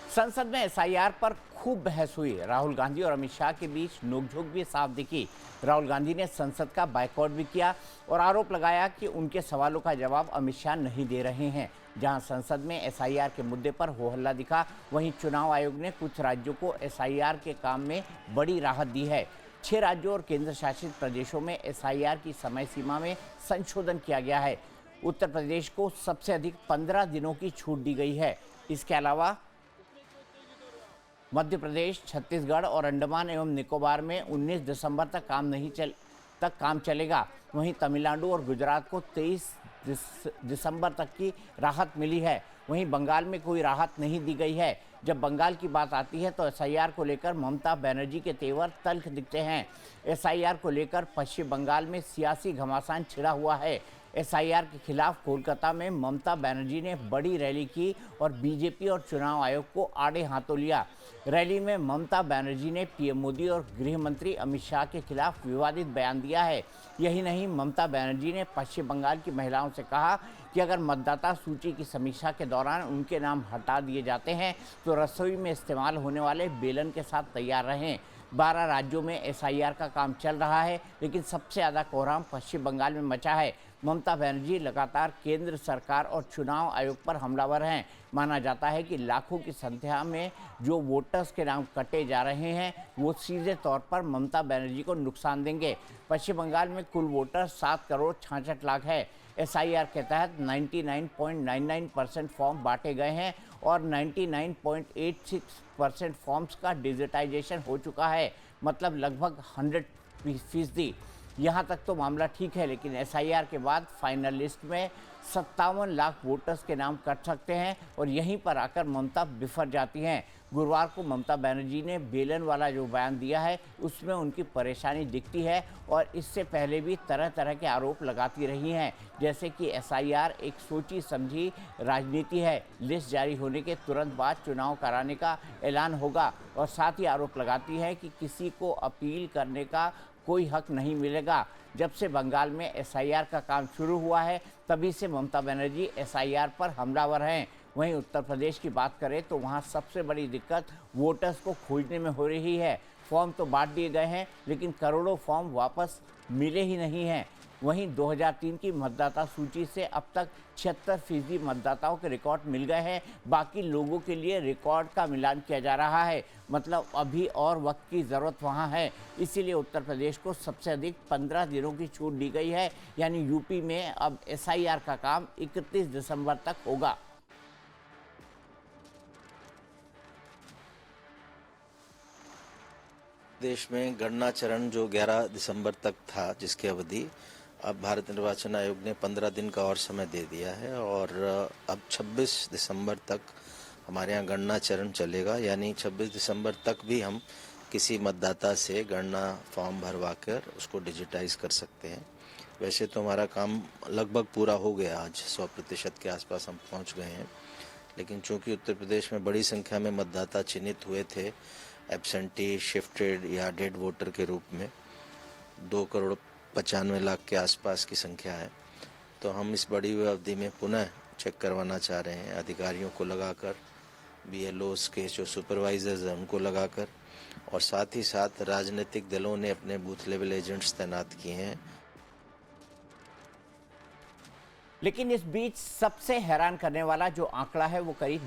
संसद में एसआईआर पर खूब बहस हुई। राहुल गांधी और अमित शाह के बीच नोकझोंक भी साफ दिखी। राहुल गांधी ने संसद का बायकॉट भी किया और आरोप लगाया कि उनके सवालों का जवाब अमित शाह नहीं दे रहे हैं। जहां संसद में एसआईआर के मुद्दे पर हो हल्ला दिखा, वहीं चुनाव आयोग ने कुछ राज्यों को एसआईआर के काम में बड़ी राहत दी है। 6 राज्यों और केंद्र शासित प्रदेशों में एसआईआर की समय सीमा में संशोधन किया गया है। उत्तर प्रदेश को सबसे अधिक 15 दिनों की छूट दी गई है। इसके अलावा मध्य प्रदेश, छत्तीसगढ़ और अंडमान एवं निकोबार में 19 दिसंबर तक काम चलेगा। वहीं तमिलनाडु और गुजरात को 23 दिसंबर तक की राहत मिली है। वहीं बंगाल में कोई राहत नहीं दी गई है। जब बंगाल की बात आती है तो एसआईआर को लेकर ममता बनर्जी के तेवर तल्ख दिखते हैं। एसआईआर को लेकर पश्चिम बंगाल में सियासी घमासान छिड़ा हुआ है। एसआईआर के खिलाफ कोलकाता में ममता बनर्जी ने बड़ी रैली की और बीजेपी और चुनाव आयोग को आड़े हाथों लिया। रैली में ममता बनर्जी ने पीएम मोदी और गृह मंत्री अमित शाह के खिलाफ विवादित बयान दिया है। यही नहीं, ममता बनर्जी ने पश्चिम बंगाल की महिलाओं से कहा कि अगर मतदाता सूची की समीक्षा के दौरान उनके नाम हटा दिए जाते हैं तो रसोई में इस्तेमाल होने वाले बेलन के साथ तैयार रहें। 12 राज्यों में एसआईआर का काम चल रहा है, लेकिन सबसे ज़्यादा कोहराम पश्चिम बंगाल में मचा है। ममता बनर्जी लगातार केंद्र सरकार और चुनाव आयोग पर हमलावर हैं। माना जाता है कि लाखों की संख्या में जो वोटर्स के नाम कटे जा रहे हैं वो सीधे तौर पर ममता बनर्जी को नुकसान देंगे। पश्चिम बंगाल में कुल वोटर 7 करोड़ 66 लाख है। एसआईआर के तहत 99.99% फॉर्म बांटे गए हैं और 99.86% फॉर्म्स का डिजिटाइजेशन हो चुका है, मतलब लगभग 100%। यहाँ तक तो मामला ठीक है, लेकिन एसआईआर के बाद फाइनल लिस्ट में 57 लाख वोटर्स के नाम कट सकते हैं और यहीं पर आकर ममता बिफर जाती हैं। गुरुवार को ममता बनर्जी ने बेलन वाला जो बयान दिया है उसमें उनकी परेशानी दिखती है और इससे पहले भी तरह तरह के आरोप लगाती रही हैं, जैसे कि एसआईआर एक सोची समझी राजनीति है, लिस्ट जारी होने के तुरंत बाद चुनाव कराने का ऐलान होगा, और साथ ही आरोप लगाती है कि किसी को अपील करने का कोई हक नहीं मिलेगा। जब से बंगाल में एसआईआर का काम शुरू हुआ है तभी से ममता बनर्जी एसआईआर पर हमलावर हैं। वहीं उत्तर प्रदेश की बात करें तो वहां सबसे बड़ी दिक्कत वोटर्स को खोजने में हो रही है। फॉर्म तो बांट दिए गए हैं, लेकिन करोड़ों फॉर्म वापस मिले ही नहीं हैं। वहीं 2003 की मतदाता सूची से अब तक 76% मतदाताओं के रिकॉर्ड मिल गए हैं। बाकी लोगों के लिए रिकॉर्ड का मिलान किया जा रहा है, मतलब अभी और वक्त की ज़रूरत वहां है। इसीलिए उत्तर प्रदेश को सबसे अधिक 15 दिनों की छूट दी गई है। यानी यूपी में अब एसआईआर का काम 31 दिसंबर तक होगा। देश में गणना चरण जो 11 दिसंबर तक था, जिसकी अवधि अब भारत निर्वाचन आयोग ने 15 दिन का और समय दे दिया है और अब 26 दिसंबर तक हमारे यहाँ गणना चरण चलेगा। यानी 26 दिसंबर तक भी हम किसी मतदाता से गणना फॉर्म भरवा कर उसको डिजिटाइज कर सकते हैं। वैसे तो हमारा काम लगभग पूरा हो गया, आज 100% के आसपास हम पहुँच गए हैं, लेकिन चूँकि उत्तर प्रदेश में बड़ी संख्या में मतदाता चिन्हित हुए थे एब्सेंटी, शिफ्टेड या डेड वोटर के रूप में, 2 करोड़ 95 लाख के आसपास की संख्या है, तो हम इस बड़ी हुई अवधि में पुनः चेक करवाना चाह रहे हैं। अधिकारियों को लगाकर, बीएलओस के जो सुपरवाइजर्स हैं उनको लगाकर, और साथ ही साथ राजनीतिक दलों ने अपने बूथ लेवल एजेंट्स तैनात किए हैं। लेकिन इस बीच सबसे हैरान करने वाला जो आंकड़ा है वो करीब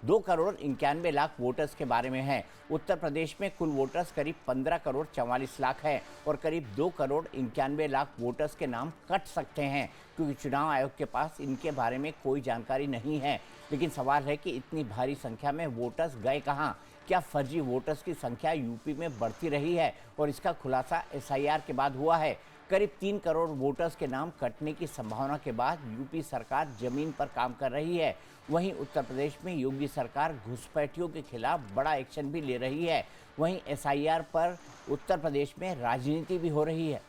2 करोड़ 91 लाख वोटर्स के बारे में है। उत्तर प्रदेश में कुल वोटर्स करीब 15 करोड़ 44 लाख है और करीब 2 करोड़ 91 लाख वोटर्स के नाम कट सकते हैं, क्योंकि चुनाव आयोग के पास इनके बारे में कोई जानकारी नहीं है। लेकिन सवाल है कि इतनी भारी संख्या में वोटर्स गए कहाँ? क्या फर्जी वोटर्स की संख्या यूपी में बढ़ती रही है? और इसका खुलासा एसआईआर के बाद हुआ है। करीब 3 करोड़ वोटर्स के नाम कटने की संभावना के बाद यूपी सरकार जमीन पर काम कर रही है। वहीं उत्तर प्रदेश में योगी सरकार घुसपैठियों के खिलाफ बड़ा एक्शन भी ले रही है। वहीं एसआईआर पर उत्तर प्रदेश में राजनीति भी हो रही है।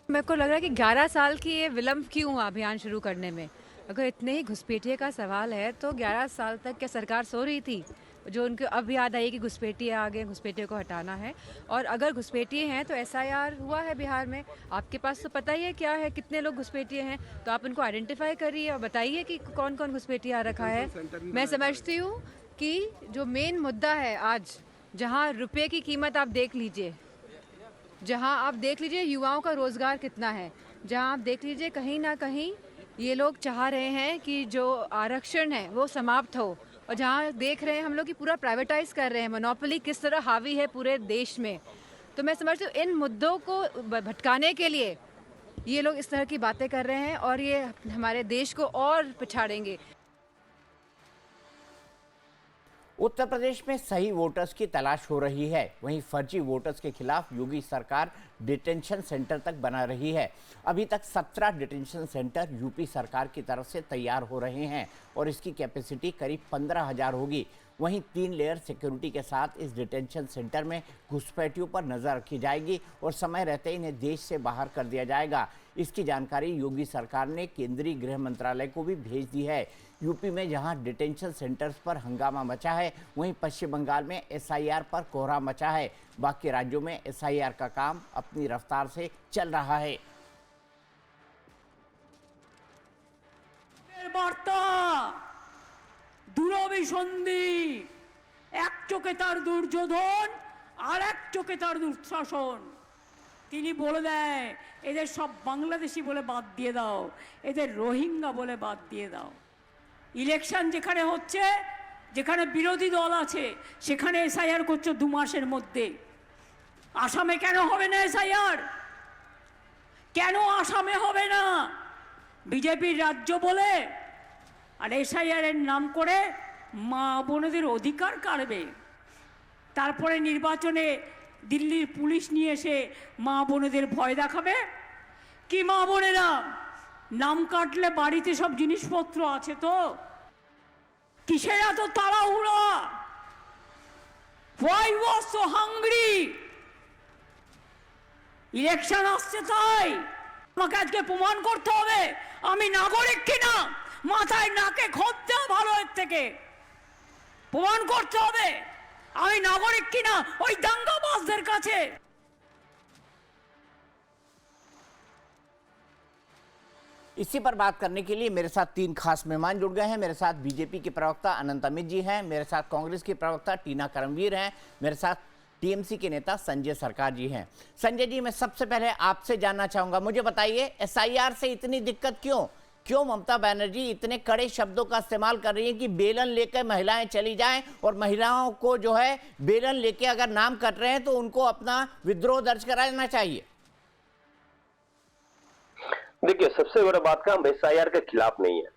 मेरे को लग रहा है कि 11 साल की ये विलंब क्यों हुआ अभियान शुरू करने में। अगर इतने ही घुसपैठिए का सवाल है तो 11 साल तक क्या सरकार सो रही थी? जो उनको अब याद आई कि घुसपैठिए आ गए, घुसपैठियों को हटाना है। और अगर घुसपैठिए हैं तो एसआईआर हुआ है बिहार में, आपके पास तो पता ही है क्या है, कितने लोग घुसपैठिए हैं, तो आप उनको आइडेंटिफाई करिए और बताइए कि कौन कौन घुसपैठिए आ रखा है। मैं समझती हूँ कि जो मेन मुद्दा है आज, जहाँ रुपये की कीमत आप देख लीजिए, जहाँ आप देख लीजिए युवाओं का रोज़गार कितना है, जहाँ आप देख लीजिए कहीं ना कहीं ये लोग चाह रहे हैं कि जो आरक्षण है वो समाप्त हो, और जहाँ देख रहे हैं हम लोग कि पूरा प्राइवेटाइज कर रहे हैं, मोनोपोली किस तरह हावी है पूरे देश में। तो मैं समझती हूँ इन मुद्दों को भटकाने के लिए ये लोग इस तरह की बातें कर रहे हैं और ये हमारे देश को और पिछाड़ेंगे। उत्तर प्रदेश में सही वोटर्स की तलाश हो रही है, वहीं फर्जी वोटर्स के खिलाफ योगी सरकार डिटेंशन सेंटर तक बना रही है। अभी तक 17 डिटेंशन सेंटर यूपी सरकार की तरफ से तैयार हो रहे हैं और इसकी कैपेसिटी करीब 15,000 होगी। वहीं 3 लेयर सिक्योरिटी के साथ इस डिटेंशन सेंटर में घुसपैठियों पर नजर रखी जाएगी और समय रहते ही इन्हें देश से बाहर कर दिया जाएगा। इसकी जानकारी योगी सरकार ने केंद्रीय गृह मंत्रालय को भी भेज दी है। यूपी में जहां डिटेंशन सेंटर्स पर हंगामा मचा है, वहीं पश्चिम बंगाल में एसआईआर पर कोहरा मचा है। बाकी राज्यों में एसआईआर का काम अपनी रफ्तार से चल रहा है। বার্তা দূরভিসন্ধি, এক চোখে তার দুর্যোধন আর এক চোখে তার দুঃশাসন। তিনি বলে দেয় এদের সব বাংলাদেশি বলে বাদ দিয়ে দাও, এদের রোহিঙ্গা বলে বাদ দিয়ে দাও। ইলেকশন যেখানে হচ্ছে, যেখানে বিরোধী দল আছে, সেখানে এসআইআর করছে 2 মাসের মধ্যে। আসামে কেন হবে না এসআইআর? কেন আসামে হবে না? বিজেপির রাজ্য বলে আর এসআইআর এর নাম করে মা বোনেদের অধিকার কাড়বে। তারপরে নির্বাচনে দিল্লির পুলিশ নিয়ে এসে মা বোনেদের ভয় দেখাবে। কি মা বোনেরা, নাম কাটলে বাড়িতে সব জিনিসপত্র আছে তো? কিসের এত তাড়াহুড়া? Why was so hungry? Election আসছে তাই আমাকে আজকে প্রমাণ করতে হবে আমি নাগরিক কিনা। মাথায় নাকে খোঁজ দেওয়া ভালো এর থেকে। প্রমাণ করতে হবে আমি নাগরিক কিনা ওই দাঙ্গাবাজদের কাছে। इसी पर बात करने के लिए मेरे साथ 3 खास मेहमान जुड़ गए हैं। मेरे साथ बीजेपी के प्रवक्ता अनंत अमित जी हैं, मेरे साथ कांग्रेस की प्रवक्ता टीना करमवीर हैं, मेरे साथ टीएमसी के नेता संजय सरकार जी हैं। संजय जी, मैं सबसे पहले आपसे जानना चाहूंगा, मुझे बताइए एसआईआर से इतनी दिक्कत क्यों ममता बनर्जी इतने कड़े शब्दों का इस्तेमाल कर रही हैं कि बेलन लेकर महिलाएं चली जाएं और महिलाओं को जो है बेलन लेके अगर नाम कट रहे हैं तो उनको अपना विद्रोह दर्ज कराना चाहिए? देखिए, सबसे बड़ा बात का हम एसआईआर के खिलाफ नहीं है।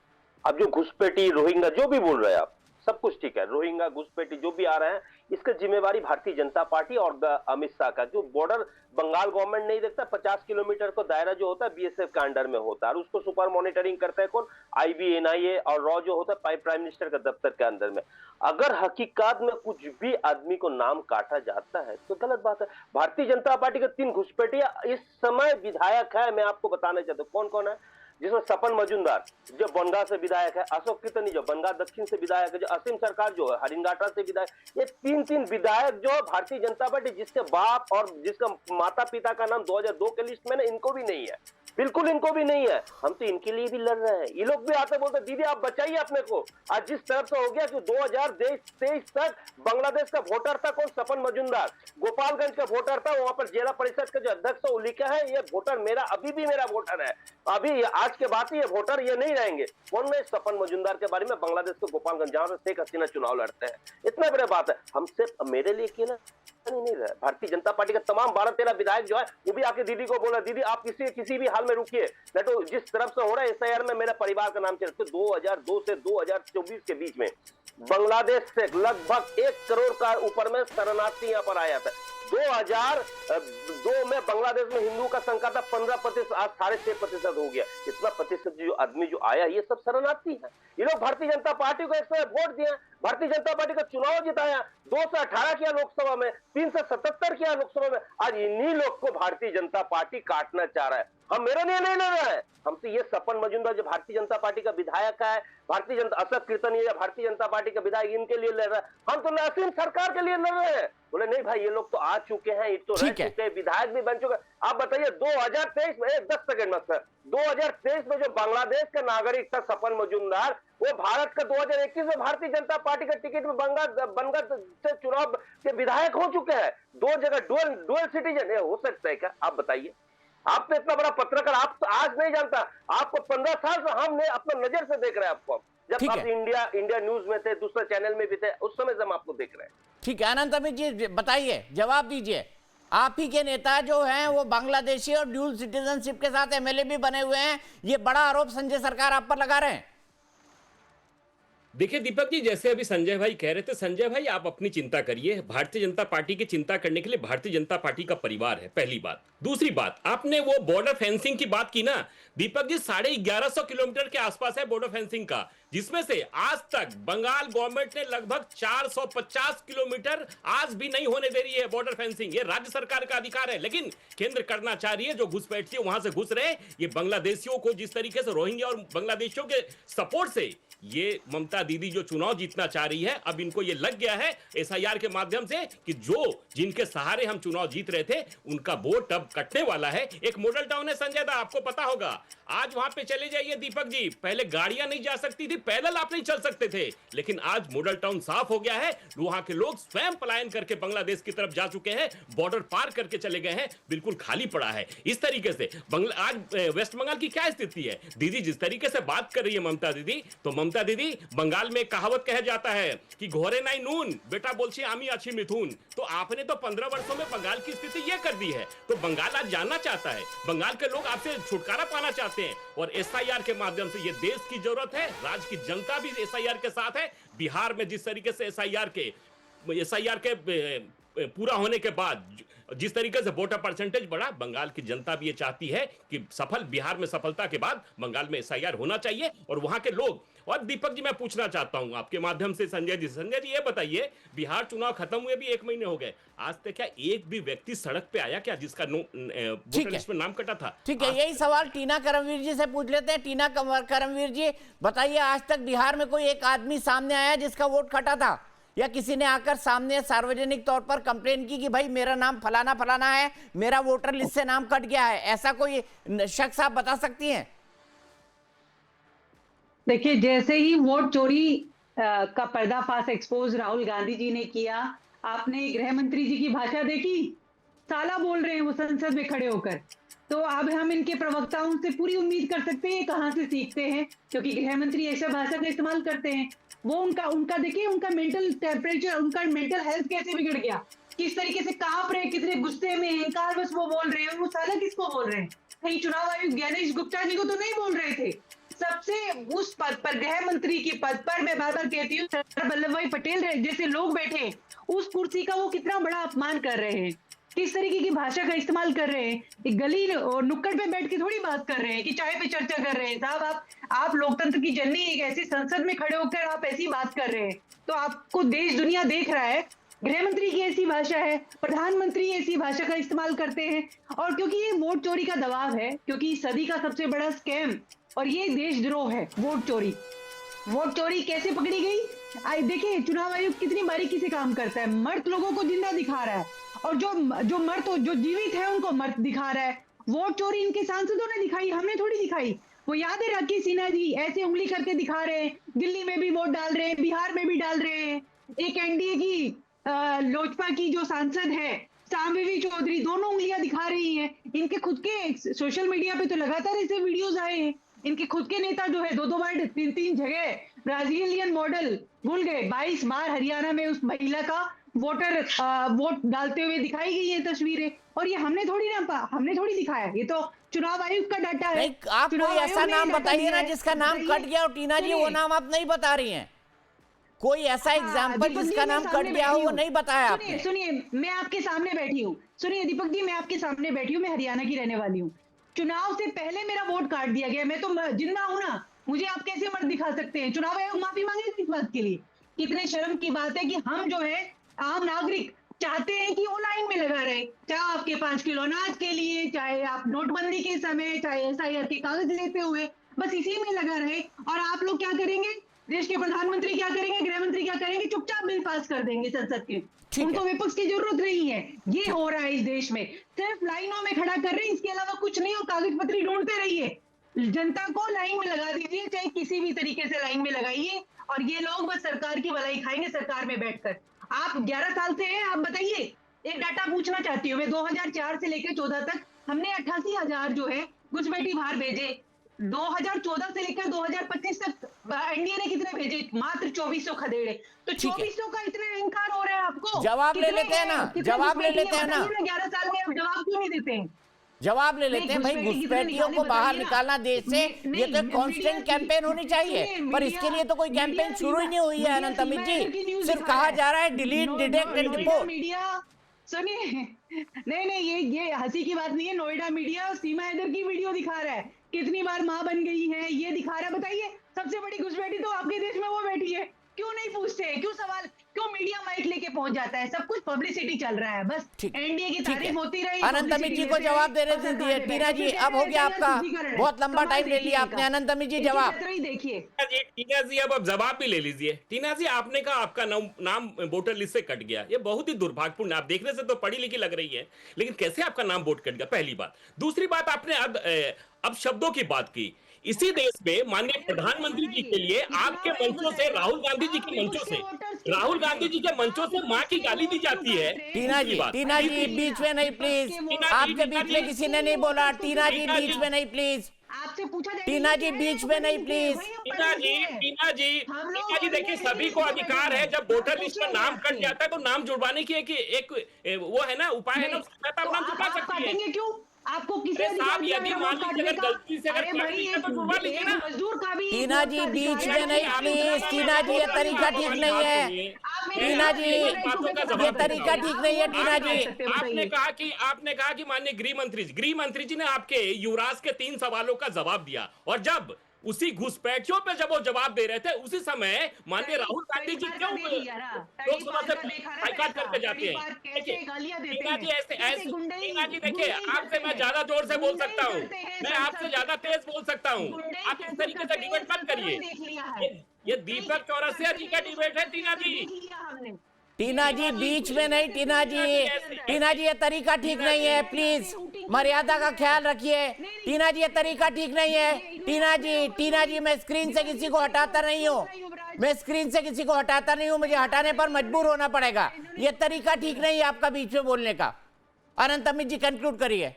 अब जो घुसपैठी रोहिंगा जो भी बोल रहे हैं आप, सब कुछ ठीक है। रोहिंगा घुसपैठी जो भी आ रहे हैं, इसका जिम्मेवारी भारतीय जनता पार्टी और अमित शाह का। जो बॉर्डर बंगाल गवर्नमेंट नहीं देखता, 50 किलोमीटर का दायरा जो होता है बीएसएफ के अंडर में होता है और उसको सुपर मॉनिटरिंग करता है कौन? आईबी, एनआईए और रॉ जो होता है प्राइम मिनिस्टर का दफ्तर के अंदर में। अगर हकीकत में कुछ भी आदमी को नाम काटा जाता है तो गलत बात है। भारतीय जनता पार्टी के 3 घुसपैठिया इस समय विधायक है, मैं आपको बताना चाहता हूँ कौन कौन है, जिसमें सपन मजूमदार जो बनगांव से विधायक है, अशोक कितनी जो बनगांव दक्षिण से विधायक है, जो असीम सरकार जो है हरिंगाटा से विधायक। ये 3 विधायक जो भारतीय जनता पार्टी, जिसके बाप और जिसका माता पिता का नाम 2002 के लिस्ट में ना, इनको भी नहीं है, बिल्कुल इनको भी नहीं है। हम तो इनके लिए भी लड़ रहे हैं। ये लोग भी आते बोलते दीदी आप बचाइए अपने को। आज जिस तरफ से हो गया कि 2023 तक बांग्लादेश का वोटर था कौन? सपन मजूमदार। गोपालगंज का वोटर था, वहां पर जिला परिषद का जो अध्यक्ष वो लिखा है ये वोटर मेरा, अभी भी मेरा वोटर है। अभी आज के बाद ये वोटर ये नहीं रहेंगे। कौन में? सपन मजूमदार के बारे में, बांग्लादेश के गोपालगंज जहां से शेख हसीना चुनाव लड़ते हैं। इतना बड़ी बात है। हम सिर्फ मेरे लिए अकेला नहीं रहा, भारतीय जनता पार्टी के तमाम 12-13 विधायक जो है वो भी आके दीदी को बोला दीदी आप किसी भी हाल में रुकिए, नहीं तो जिस तरफ से हो रहा है एसआईआर में मेरा परिवार का नाम चलते। 2002 से 2024 के बीच में बांग्लादेश से लगभग 1 करोड़ का ऊपर में शरणार्थी यहाँ पर आया था। 2002 में बांग्लादेश में हिंदू का संख्या था 15%, आज 6.5% हो गया। इतना प्रतिशत जो आदमी जो आया ये सब शरणार्थी है। ये लोग भारतीय जनता पार्टी को एक समय वोट दिया, भारतीय जनता पार्टी का चुनाव जिताया, 218 किया लोकसभा में, 377 किया लोकसभा में। आज इन्हीं लोग को भारतीय जनता पार्टी काटना चाह रहा है। हम मेरा निर्णय ले रहे हैं। हमसे ये सपन मजूमदार जो भारतीय जनता पार्टी का विधायक है, भारतीय जनता अशोक कीर्तनिया भारतीय जनता पार्टी का विधायक, इनके लिए लड़ रहे हैं। हम तो नसीम सरकार के लिए लड़ रहे हैं। बोले नहीं भाई, ये लोग तो आ चुके हैं, ये तो रह चुके हैं, विधायक भी बन चुके हैं। आप बताइए 2023 में 10 सेकंड में सर, 2023 में जो बांग्लादेश का नागरिक था सपन मजूमदार, वो भारत का 2021 में भारतीय जनता पार्टी का टिकट में बनकर से चुनाव के विधायक हो चुके हैं। 2 जगह डुअल सिटीजन है, हो सकता है क्या? आप बताइए। आप तो इतना बड़ा पत्रकार, आप तो आज नहीं जानता, आपको 15 साल से हमने अपना नजर से देख रहे हैं आपको। जब आप इंडिया न्यूज में थे, दूसरे चैनल में भी थे, उस समय से हम आपको देख रहे हैं। ठीक है अनंत अमित जी, बताइए, जवाब दीजिए। आप ही के नेता जो हैं वो बांग्लादेशी और ड्यूल सिटीजनशिप के साथ एमएलए भी बने हुए हैं, ये बड़ा आरोप संजय सरकार आप पर लगा रहे हैं। देखिए दीपक जी, जैसे अभी संजय भाई कह रहे थे, संजय भाई आप अपनी चिंता करिए, भारतीय जनता पार्टी की चिंता करने के लिए भारतीय जनता पार्टी का परिवार है, पहली बात। दूसरी बात, आपने वो बॉर्डर फेंसिंग की बात की ना दीपक जी, 1150 किलोमीटर के आसपास है बॉर्डर फेंसिंग का, जिसमें से आज तक बंगाल गवर्नमेंट ने लगभग 450 किलोमीटर आज भी नहीं होने दे रही है बॉर्डर फेंसिंग। ये राज्य सरकार का अधिकार है, लेकिन केंद्र करना चाह रही है। जो घुसपैठिए वहां से घुस रहे, ये बांग्लादेशियों को जिस तरीके से रोहिंग्या और बांग्लादेशियों के सपोर्ट से ये ममता दीदी जो चुनाव जीतना चाह रही है, अब इनको ये लग गया है एसआईआर के माध्यम से कि जिनके सहारे हम चुनाव जीत रहे थे उनका वोट अब कटने वाला है। एक मॉडल टाउन है संजय दा, आपको पता होगा, आज वहां पे चले जाइए दीपक जी, पहले गाड़ियां नहीं जा सकती थी, पैदल आप नहीं चल सकते थे, लेकिन आज मॉडल टाउन साफ हो गया है। वहां के लोग स्वयं पलायन करके बांग्लादेश की तरफ जा चुके हैं, बॉर्डर पार करके चले गए हैं, बिल्कुल खाली पड़ा है। इस तरीके से आज वेस्ट बंगाल की क्या स्थिति है? दीदी जिस तरीके से बात कर रही है ममता दीदी, तो ममता दीदी, बंगाल में कहावत कहा जाता है कि घोरे नाई नून बेटा बोलछी आमी अच्छी मिथुन, तो आपने तो 15 वर्षों में बंगाल की स्थिति यह कर दी है। तो बंगाल आज जानना चाहता है, बंगाल के लोग आपसे छुटकारा पाना चाहते हैं, और एसआईआर के माध्यम से ये देश की जरूरत है, राज्य की जनता भी एसआईआर के साथ है। बिहार में जिस तरीके से एसआईआर के पूरा होने के बाद जिस तरीके से वोटर परसेंटेज बढ़ा, बंगाल की जनता भी ये चाहती है कि बिहार में सफलता के बाद बंगाल में एसआईआर होना चाहिए, और वहां के लोग। और दीपक जी मैं पूछना चाहता हूं आपके माध्यम से संजय जी ये बताइए, बिहार चुनाव खत्म हुए भी 1 महीने हो गए, आज तक क्या एक भी व्यक्ति सड़क पे आया क्या जिसका वोटर लिस्ट में नाम कटा था? ठीक है, यही सवाल टीना करमवीर जी से पूछ लेते हैं। टीना करमवीर जी बताइए, आज तक बिहार में कोई एक आदमी सामने आया जिसका वोट कटा था, या किसी ने आकर सामने सार्वजनिक तौर पर कंप्लेन की कि भाई मेरा नाम फलाना फलाना है, मेरा वोटर लिस्ट से नाम कट गया है, ऐसा कोई शख्स आप बता सकती हैं? देखिए, जैसे ही वोट चोरी का पर्दाफाश एक्सपोज राहुल गांधी जी ने किया, आपने गृह मंत्री जी की भाषा देखी, साला बोल रहे हैं वो संसद में खड़े होकर। तो अब हम इनके प्रवक्ताओं से पूरी उम्मीद कर सकते हैं कहां से सीखते हैं, क्योंकि गृह मंत्री ऐसा भाषा का इस्तेमाल करते हैं। वो उनका देखिए, उनका मेंटल टेम्परेचर, उनका मेंटल हेल्थ कैसे बिगड़ गया, किस तरीके से कांप रहे, कितने गुस्से में हैं, कहाँ बस वो बोल रहे हैं, वो साला किसको बोल रहे हैं? कहीं चुनाव आयुक्त ज्ञानेश गुप्ता जी को तो नहीं बोल रहे थे? सबसे उस पद पर, गृह मंत्री के पद पर, मैं बार बार कहती हूँ, सरदार वल्लभ भाई पटेल जैसे लोग बैठे, उस कुर्सी का वो कितना बड़ा अपमान कर रहे हैं, किस तरीके की भाषा का इस्तेमाल कर रहे हैं। एक गली और नुक्कड़ पे बैठ के थोड़ी बात कर रहे हैं कि चाय पे चर्चा कर रहे हैं। साहब, आप लोकतंत्र की जननी, एक ऐसी संसद में खड़े होकर आप ऐसी बात कर रहे हैं, तो आपको देश दुनिया देख रहा है। गृह मंत्री की ऐसी भाषा है, प्रधानमंत्री ऐसी भाषा का इस्तेमाल करते हैं, और क्योंकि ये वोट चोरी का दबाव है, क्योंकि सदी का सबसे बड़ा स्कैम और ये देशद्रोह है वोट चोरी। वोट चोरी कैसे पकड़ी गई? देखिए, चुनाव आयोग कितनी बारीकी से काम करता है, मर्द लोगों को जिंदा दिखा रहा है, और जो जीवित है उनको मर्द दिखा रहा है। वोट चोरी इनके सांसदों ने दिखाई, हमने थोड़ी दिखाई। वो याद है, राकेश सिन्हा जी ऐसे उंगली करके दिखा रहे हैं, दिल्ली में भी वोट डाल रहे हैं, बिहार में भी डाल रहे हैं। एक एनडीए की लोजपा की जो सांसद है सामवेवी चौधरी, दोनों उंगलियां दिखा रही हैं। इनके खुद के सोशल मीडिया पे तो लगातार ऐसे वीडियोस आए हैं। इनके खुद के नेता जो है 2-2 बार 3-3 जगह ब्राजीलियन मॉडल भूल गए, 22 बार हरियाणा में उस महिला का वोट डालते हुए दिखाई गई है तस्वीरें, और ये हमने थोड़ी दिखाया, ये तो चुनाव आयोग का डाटा है। आप कोई ऐसा नाम बताइए ना जिसका नाम कट गया हो। टीना जी, वो नाम आप नहीं बता रही हैं, कोई ऐसा एग्जाम्पल जिसका नाम कट गया हो वो नहीं बताया आपने। सुनिए, मैं आपके सामने बैठी हूँ, सुनिए दीपक जी, मैं आपके सामने बैठी हूँ, मैं हरियाणा की रहने वाली हूँ। चुनाव से पहले मेरा वोट काट दिया गया, मैं तो जिंदा हूं ना, मुझे आप कैसे मर्द दिखा सकते हैं? चुनाव आयोग माफी मांगे इस बात के लिए? कितने शर्म की बात है कि हम जो है आम नागरिक, चाहते हैं कि वो लाइन में लगा रहे, चाहे आपके 5 किलो अनाज के लिए, चाहे आप नोटबंदी के समय, चाहे एसआईआर के कागज लेते हुए, बस इसी में लगा रहे। और आप लोग क्या करेंगे, देश के प्रधानमंत्री क्या करेंगे, गृह मंत्री क्या करेंगे, चुपचाप बिल पास कर देंगे संसद के। उनको विपक्ष की जरूरत नहीं है। ये हो रहा है इस देश में, सिर्फ लाइनों में खड़ा कर रहे हैं, इसके अलावा कुछ नहीं। और कागज पत्री ढूंढते रहिए, जनता को लाइन में लगा दीजिए, चाहे किसी भी तरीके से लाइन में लगाइए, और ये लोग बस सरकार की भलाई खाएंगे सरकार में बैठकर। आप 11 साल से हैं, आप बताइए, एक डाटा पूछना चाहती हूँ मैं, 2004 से लेकर 14 तक हमने 88,000 जो है घुसपैठी बाहर भेजे। 2014 से लेकर 2025 तक एनडीए ने कितने भेजे, मात्र 2400 खदेड़े। तो 2400 का इतना इनकार हो रहा है आपको, जवाब ले लेते हैं ना, जवाब ले लेते हैं ना, 11 साल में आप जवाब क्यों नहीं देते हैं? जवाब ले लेते हैं भाई। घुसपैठियों को बाहर निकालना देश से, ये तो कांस्टेंट कैंपेन होनी चाहिए, पर इसके लिए तो कोई कैंपेन शुरू ही नहीं हुई है अनंत अमित जी। सिर्फ कहा जा रहा है delete, detect and deport. Media सुनिए, नहीं ये हंसी की बात नहीं है। नोएडा मीडिया सीमा हैदर की वीडियो दिखा रहा है, कितनी बार मां बन गई है ये दिखा रहा है। बताइए, सबसे बड़ी घुसपैठी तो आपके देश में वो बैठी है, क्यों नहीं पूछते, क्यों सवाल, क्यों मीडिया माइक लेके पहुंच जाता है? सब कुछ पब्लिसिटी चल रहा है, बस एनडीए की तारीफ होती रही। अनंत अमित जी को जवाब देने दीजिए। टीना जी, अब हो गया आपका, बहुत लंबा टाइम ले लिया आपने। अनंत अमित जी जवाब देखिए। टीना जी अब जवाब भी ले लीजिए। टीना जी, आपने कहा आपका नाम वोटर लिस्ट से कट गया, ये बहुत ही दुर्भाग्यपूर्ण। आप देखने से तो पढ़ी लिखी लग रही है, लेकिन कैसे आपका नाम वोट कट गया, पहली बात। दूसरी बात, आपने अब शब्दों की बात की। इसी देश में माननीय प्रधानमंत्री जी के लिए आपके मंचों से, राहुल गांधी जी के मंचों से, राहुल गांधी जी के मंचों से मां की गाली दी जाती है। टीना जी बीच में नहीं प्लीज, आपके बीच में किसी ने नहीं बोला। टीना जी बीच में नहीं प्लीज, आपसे पूछा, टीना जी बीच में नहीं प्लीज। टीना जी देखिए, सभी को अधिकार है, जब वोटर लिस्ट में नाम कट जाता है तो नाम जुड़वाने की एक वो है ना, उपाय है ना, उसके साथ आप नाम जुड़वा सकती है। क्यों आपको किसी साहब, यदि मान लीजिए अगर गलती से अगर काट लीजिए तो जुड़वा लीजिए ना। मजदूर का भी टीना जी बीच में नहीं प्लीज। टीना जी, ये तरीका ठीक नहीं है। टीना जी, ये तरीका ठीक नहीं है। टीना जी, आपने कहा कि माननीय गृह मंत्री जी ने आपके युवराज के 3 सवालों का जवाब दिया, और जब उसी घुसपैठियों पे जब वो जवाब दे रहे थे, उसी समय माननीय राहुल गांधी जी क्यों लोकसभा से बाइकाट करके जाते हैं? टीना जी, ऐसे टीना जी देखिए, आपसे मैं ज्यादा जोर से बोल सकता हूँ, मैं आपसे ज्यादा तेज बोल सकता हूँ। आप इस तरीके से डिबेट मत करिए। ये दीपक चौरसिया जी का डिबेट है टीना जी। टीना जी बीच में नहीं। टीना जी ये तरीका ठीक नहीं है, प्लीज मर्यादा का ख्याल रखिए। टीना जी, ये तरीका ठीक नहीं है। टीना जी मैं स्क्रीन से किसी को हटाता नहीं हूँ, मुझे हटाने पर मजबूर होना पड़ेगा। ये तरीका ठीक नहीं है आपका बीच में बोलने का। अनंत अमित जी कंक्लूड करिए।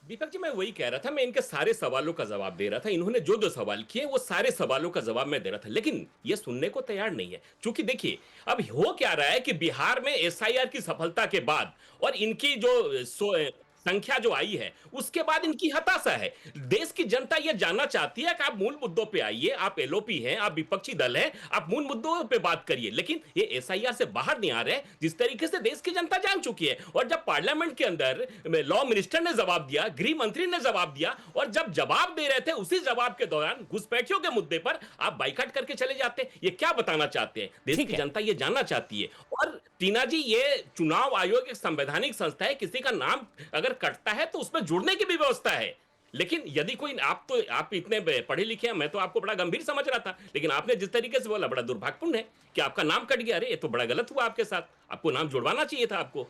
दीपक जी, मैं वही कह रहा था, मैं इनके सारे सवालों का जवाब दे रहा था। इन्होंने जो सवाल किए वो सारे सवालों का जवाब मैं दे रहा था, लेकिन ये सुनने को तैयार नहीं है। क्योंकि देखिए, अब हो क्या रहा है कि बिहार में एसआईआर की सफलता के बाद और इनकी जो संख्या जो आई है, उसके बाद इनकी हताशा है। देश की जनता यह जानना चाहती है कि आप मूल मुद्दों पे आइए, आप एलओपी हैं, आप विपक्षी दल हैं, आप मूल मुद्दों पे बात करिए। लेकिन ये एसआईआर से बाहर नहीं आ रहे, जिस तरीके से देश की जनता जान चुकी है। और जब पार्लियामेंट के अंदर लॉ मिनिस्टर ने जवाब दिया, गृह मंत्री ने जवाब दिया, और जब जवाब दे रहे थे, उसी जवाब के दौरान घुसपैठियों के मुद्दे पर आप बाइकाट करके चले जाते। ये क्या बताना चाहते हैं? देश की जनता ये जानना चाहती है। और टीना जी, ये चुनाव आयोग एक संवैधानिक संस्था है, किसी का नाम अगर कटता है तो उसमें जुड़ने की भी व्यवस्था है। लेकिन यदि कोई, आप इतने पढ़े लिखे हैं, मैं तो आपको बड़ा गंभीर समझ रहा था, लेकिन आपने जिस तरीके से बोला, बड़ा दुर्भाग्यपूर्ण है कि आपका नाम कट गया। अरे ये तो बड़ा गलत हुआ आपके साथ, आपको नाम जुड़वाना चाहिए था आपको।